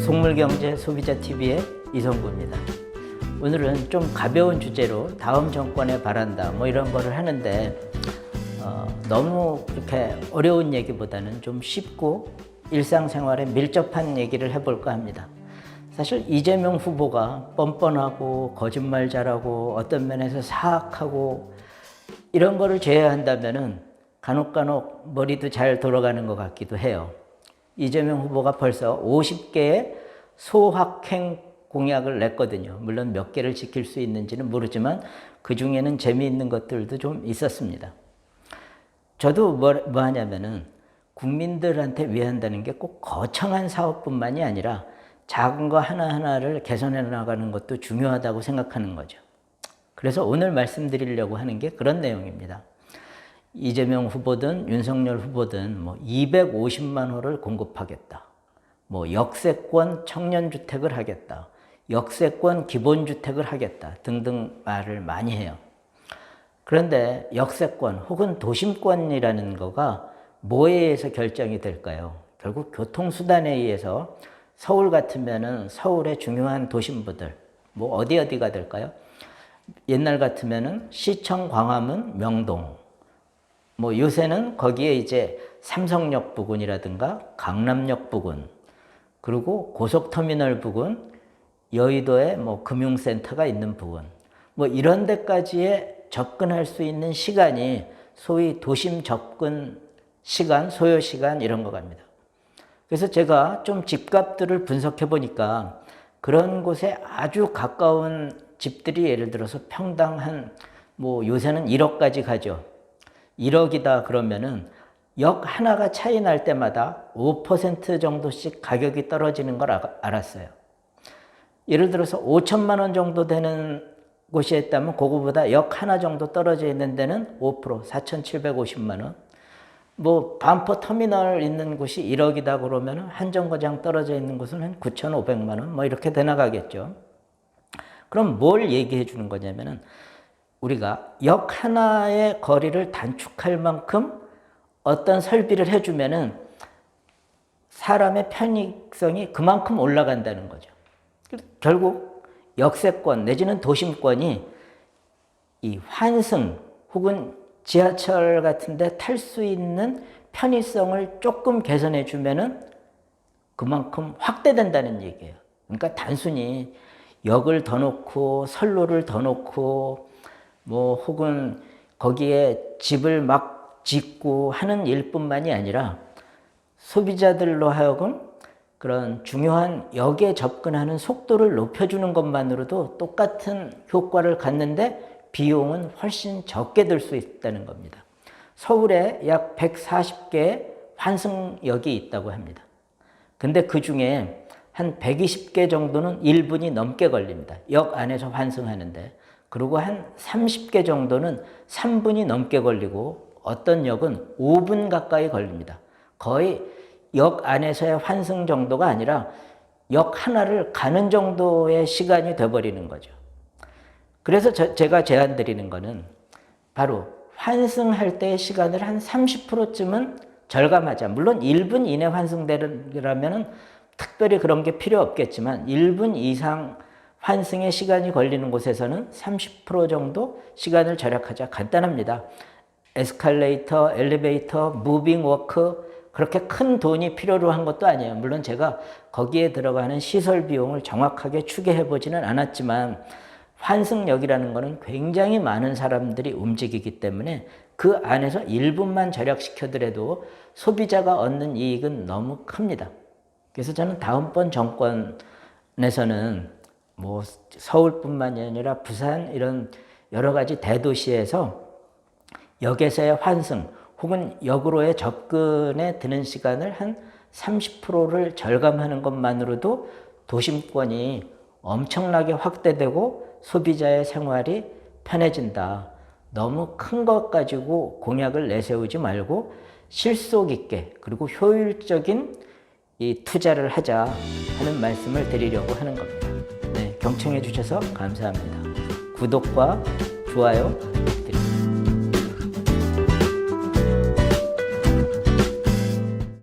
속물경제 소비자TV의 이성구입니다. 오늘은 좀 가벼운 주제로 다음 정권에 바란다 이런 거를 하는데 너무 이렇게 어려운 얘기보다는 좀 쉽고 일상생활에 밀접한 얘기를 해볼까 합니다. 사실 이재명 후보가 뻔뻔하고 거짓말 잘하고 어떤 면에서 사악하고 이런 거를 제외한다면은 간혹 머리도 잘 돌아가는 것 같기도 해요. 이재명 후보가 벌써 50개의 소확행 공약을 냈거든요. 물론 몇 개를 지킬 수 있는지는 모르지만 그 중에는 재미있는 것들도 좀 있었습니다. 저도 뭐 하냐면은 국민들한테 위한다는 게 꼭 거창한 사업뿐만이 아니라 작은 거 하나하나를 개선해 나가는 것도 중요하다고 생각하는 거죠. 그래서 오늘 말씀드리려고 하는 게 그런 내용입니다. 이재명 후보든 윤석열 후보든 250만 호를 공급하겠다. 역세권 청년주택을 하겠다. 역세권 기본주택을 하겠다. 등등 말을 많이 해요. 그런데 역세권 혹은 도심권이라는 거가 뭐에 의해서 결정이 될까요? 결국 교통수단에 의해서 서울 같으면은 서울의 중요한 도심부들, 어디가 될까요? 옛날 같으면은 시청 광화문 명동, 요새는 거기에 이제 삼성역 부근이라든가 강남역 부근, 그리고 고속터미널 부근, 여의도에 금융센터가 있는 부근, 이런 데까지에 접근할 수 있는 시간이 소위 도심 접근 시간, 소요 시간 이런 거 갑니다. 그래서 제가 좀 집값들을 분석해 보니까 그런 곳에 아주 가까운 집들이 예를 들어서 평당 한 요새는 1억까지 가죠. 1억이다 그러면은 역 하나가 차이 날 때마다 5% 정도씩 가격이 떨어지는 걸 알았어요. 예를 들어서 5천만 원 정도 되는 곳이 있다면 그거보다 역 하나 정도 떨어져 있는 데는 5%, 4,750만 원. 반포 터미널 있는 곳이 1억이다 그러면 한 정거장 떨어져 있는 곳은 한 9,500만 원 이렇게 돼 나가겠죠. 그럼 뭘 얘기해 주는 거냐면은 우리가 역 하나의 거리를 단축할 만큼 어떤 설비를 해주면은 사람의 편익성이 그만큼 올라간다는 거죠. 결국 역세권 내지는 도심권이 이 환승 혹은 지하철 같은 데 탈 수 있는 편의성을 조금 개선해 주면은 그만큼 확대된다는 얘기예요. 그러니까 단순히 역을 더 놓고 선로를 더 놓고 혹은 거기에 집을 막 짓고 하는 일뿐만이 아니라 소비자들로 하여금 그런 중요한 역에 접근하는 속도를 높여주는 것만으로도 똑같은 효과를 갖는데 비용은 훨씬 적게 들 수 있다는 겁니다. 서울에 약 140개 환승역이 있다고 합니다. 근데 그 중에 한 120개 정도는 1분이 넘게 걸립니다. 역 안에서 환승하는데. 그리고 한 30개 정도는 3분이 넘게 걸리고 어떤 역은 5분 가까이 걸립니다. 거의 역 안에서의 환승 정도가 아니라 역 하나를 가는 정도의 시간이 돼버리는 거죠. 그래서 제가 제안 드리는 거는 바로 환승할 때의 시간을 한 30%쯤은 절감하자. 물론 1분 이내 환승되려면 특별히 그런 게 필요 없겠지만 1분 이상 환승에 시간이 걸리는 곳에서는 30% 정도 시간을 절약하자. 간단합니다. 에스컬레이터, 엘리베이터, 무빙 워크 그렇게 큰 돈이 필요로 한 것도 아니에요. 물론 제가 거기에 들어가는 시설 비용을 정확하게 추계해 보지는 않았지만 환승역이라는 것은 굉장히 많은 사람들이 움직이기 때문에 그 안에서 1분만 절약시켜더라도 소비자가 얻는 이익은 너무 큽니다. 그래서 저는 다음번 정권에서는 서울뿐만이 아니라 부산 이런 여러 가지 대도시에서 역에서의 환승 혹은 역으로의 접근에 드는 시간을 한 30%를 절감하는 것만으로도 도심권이 엄청나게 확대되고 소비자의 생활이 편해진다. 너무 큰 것 가지고 공약을 내세우지 말고 실속 있게 그리고 효율적인 이 투자를 하자 하는 말씀을 드리려고 하는 겁니다. 네, 경청해 주셔서 감사합니다. 구독과 좋아요